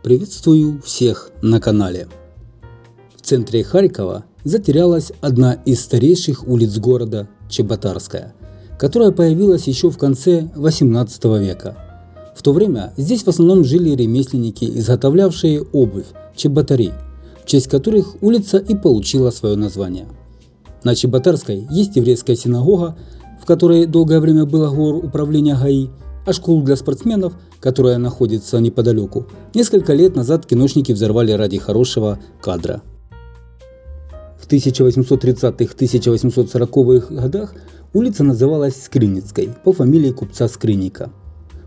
Приветствую всех на канале. В центре Харькова затерялась одна из старейших улиц города – Чеботарская, которая появилась еще в конце 18 века. В то время здесь в основном жили ремесленники, изготовлявшие обувь – чеботари, в честь которых улица и получила свое название. На Чеботарской есть еврейская синагога, в которой долгое время было горуправление ГАИ, а школу для спортсменов, которая находится неподалеку, несколько лет назад киношники взорвали ради хорошего кадра. В 1830-1840-х годах улица называлась Скриницкой по фамилии купца Скринника.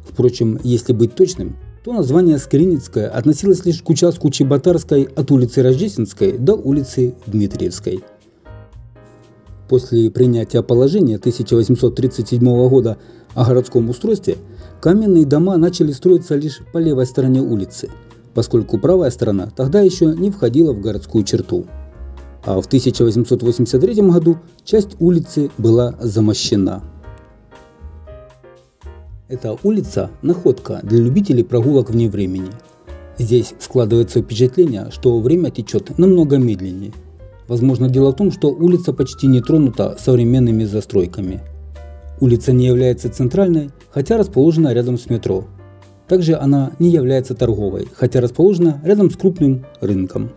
Впрочем, если быть точным, то название Скриницкая относилось лишь к участку Чеботарской от улицы Рождественской до улицы Дмитриевской. После принятия положения 1837 года о городском устройстве каменные дома начали строиться лишь по левой стороне улицы, поскольку правая сторона тогда еще не входила в городскую черту. А в 1883 году часть улицы была замощена. Эта улица – находка для любителей прогулок вне времени. Здесь складывается впечатление, что время течет намного медленнее. Возможно, дело в том, что улица почти не тронута современными застройками. Улица не является центральной, хотя расположена рядом с метро. Также она не является торговой, хотя расположена рядом с крупным рынком.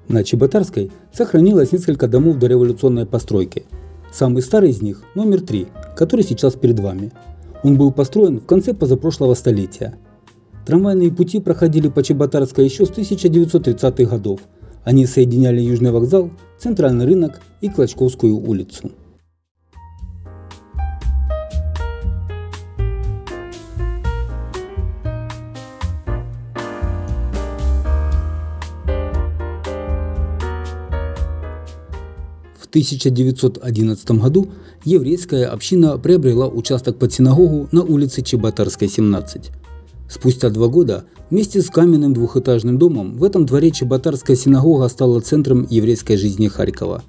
На Чеботарской сохранилось несколько домов дореволюционной постройки. Самый старый из них – номер 3, который сейчас перед вами. Он был построен в конце позапрошлого столетия. Трамвайные пути проходили по Чеботарской еще с 1930-х годов. Они соединяли Южный вокзал, Центральный рынок и Клочковскую улицу. В 1911 году еврейская община приобрела участок под синагогу на улице Чеботарской, 17. Спустя 2 года вместе с каменным двухэтажным домом в этом дворе Чеботарская синагога стала центром еврейской жизни Харькова.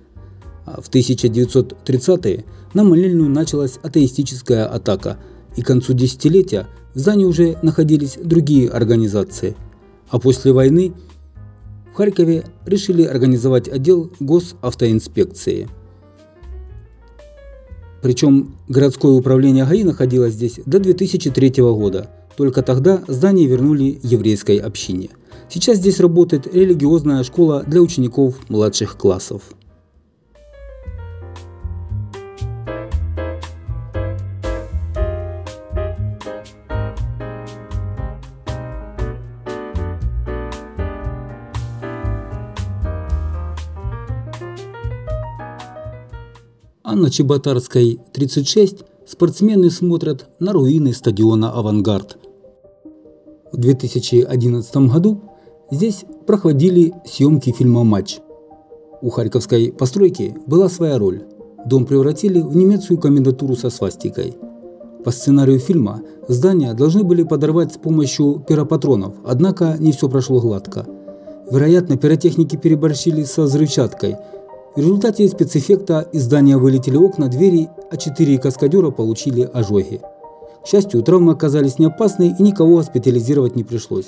А в 1930-е на молельную началась атеистическая атака, и к концу десятилетия в здании уже находились другие организации. А после войны в Харькове решили организовать отдел госавтоинспекции. Причем городское управление ГАИ находилось здесь до 2003 года. Только тогда здание вернули еврейской общине. Сейчас здесь работает религиозная школа для учеников младших классов. А на Чеботарской, 36, спортсмены смотрят на руины стадиона «Авангард». В 2011 году здесь проходили съемки фильма «Матч». У харьковской постройки была своя роль. Дом превратили в немецкую комендатуру со свастикой. По сценарию фильма здание должны были подорвать с помощью пиропатронов, однако не все прошло гладко. Вероятно, пиротехники переборщили со взрывчаткой. В результате спецэффекта из здания вылетели окна, двери, а 4 каскадера получили ожоги. К счастью, травмы оказались не опасны и никого госпитализировать не пришлось.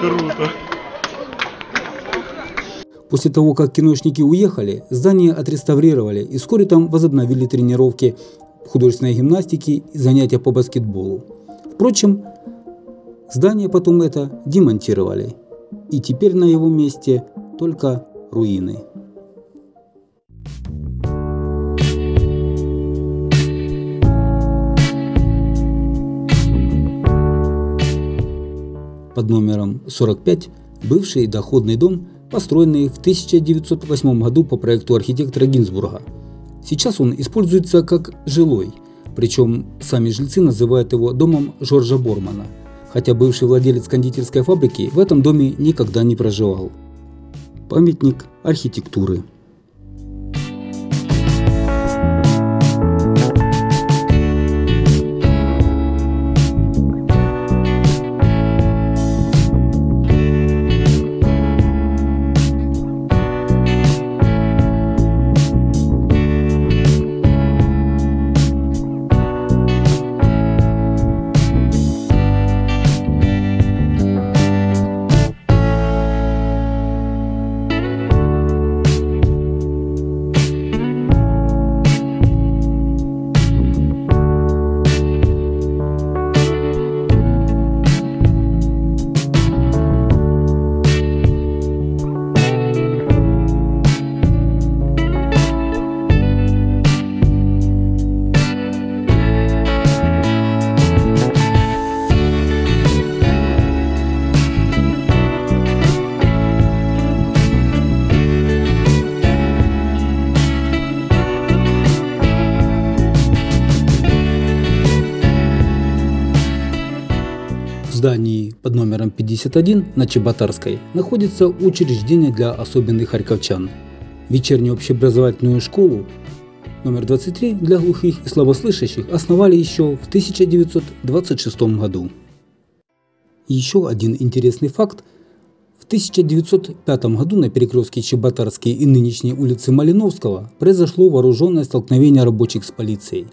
Круто. После того, как киношники уехали, здание отреставрировали и вскоре там возобновили тренировки художественной гимнастики и занятия по баскетболу. Впрочем, здание потом это демонтировали, и теперь на его месте только руины. Под номером 45 бывший доходный дом, построенный в 1908 году по проекту архитектора Гинзбурга. Сейчас он используется как жилой, причем сами жильцы называют его домом Жоржа Бормана, хотя бывший владелец кондитерской фабрики в этом доме никогда не проживал. Памятник архитектуры. В здании под номером 51 на Чеботарской находится учреждение для особенных харьковчан. Вечернюю общеобразовательную школу номер 23 для глухих и слабослышащих основали еще в 1926 году. Еще один интересный факт. В 1905 году на перекрестке Чеботарской и нынешней улицы Малиновского произошло вооруженное столкновение рабочих с полицией.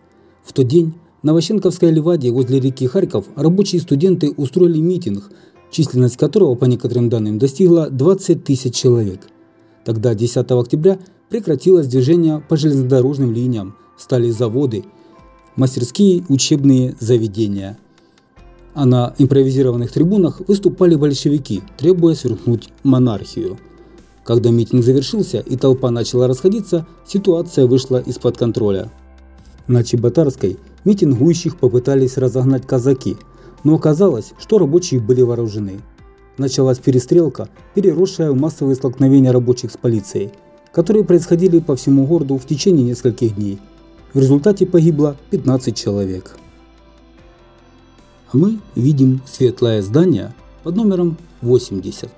В тот день на Ващенковской ливаде возле реки Харьков рабочие и студенты устроили митинг, численность которого, по некоторым данным, достигла 20 тысяч человек. Тогда, 10 октября, прекратилось движение по железнодорожным линиям, стали заводы, мастерские, учебные заведения. А на импровизированных трибунах выступали большевики, требуя свергнуть монархию. Когда митинг завершился и толпа начала расходиться, ситуация вышла из-под контроля. На Чеботарской митингующих попытались разогнать казаки, но оказалось, что рабочие были вооружены. Началась перестрелка, переросшая в массовые столкновения рабочих с полицией, которые происходили по всему городу в течение нескольких дней. В результате погибло 15 человек. А мы видим светлое здание под номером 80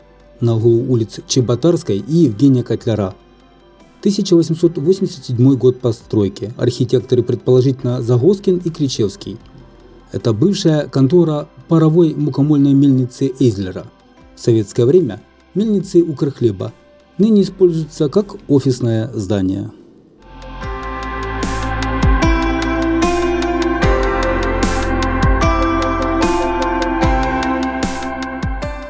на углу улиц Чеботарской и Евгения Котляра. 1887 год постройки, архитекторы предположительно Загоскин и Кричевский. Это бывшая контора паровой мукомольной мельницы Эйзлера. В советское время мельницы Укрхлеба ныне используются как офисное здание.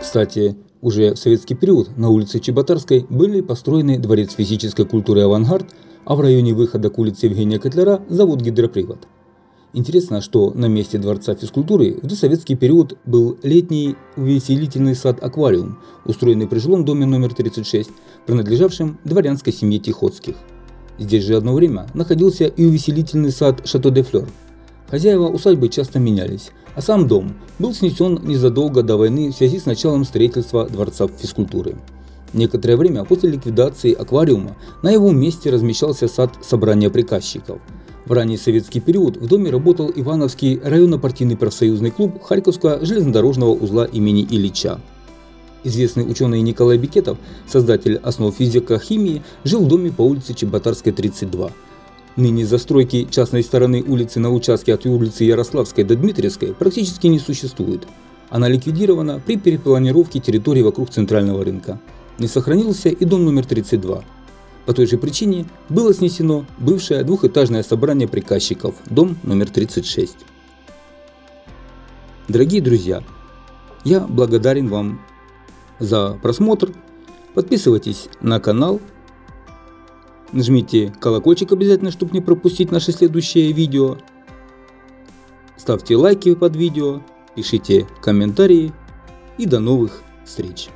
Кстати, уже в советский период на улице Чеботарской были построены дворец физической культуры «Авангард», а в районе выхода к улице Евгения Котляра завод «Гидропривод». Интересно, что на месте дворца физкультуры в досоветский период был летний увеселительный сад-аквариум, устроенный при жилом доме номер 36, принадлежавшем дворянской семье Тихоцких. Здесь же одно время находился и увеселительный сад «Шато де Флёр». Хозяева усадьбы часто менялись, а сам дом был снесен незадолго до войны в связи с началом строительства дворца физкультуры. Некоторое время после ликвидации аквариума на его месте размещался сад собрания приказчиков. В ранний советский период в доме работал Ивановский районно-партийный профсоюзный клуб Харьковского железнодорожного узла имени Ильича. Известный ученый Николай Бекетов, создатель основ физико-химии, жил в доме по улице Чеботарской, 32. Ныне застройки частной стороны улицы на участке от улицы Ярославской до Дмитриевской практически не существует. Она ликвидирована при перепланировке территории вокруг центрального рынка. Не сохранился и дом номер 32. По той же причине было снесено бывшее двухэтажное собрание приказчиков, дом номер 36. Дорогие друзья, я благодарен вам за просмотр. Подписывайтесь на канал. Нажмите колокольчик обязательно, чтобы не пропустить наши следующие видео. Ставьте лайки под видео, пишите комментарии и до новых встреч!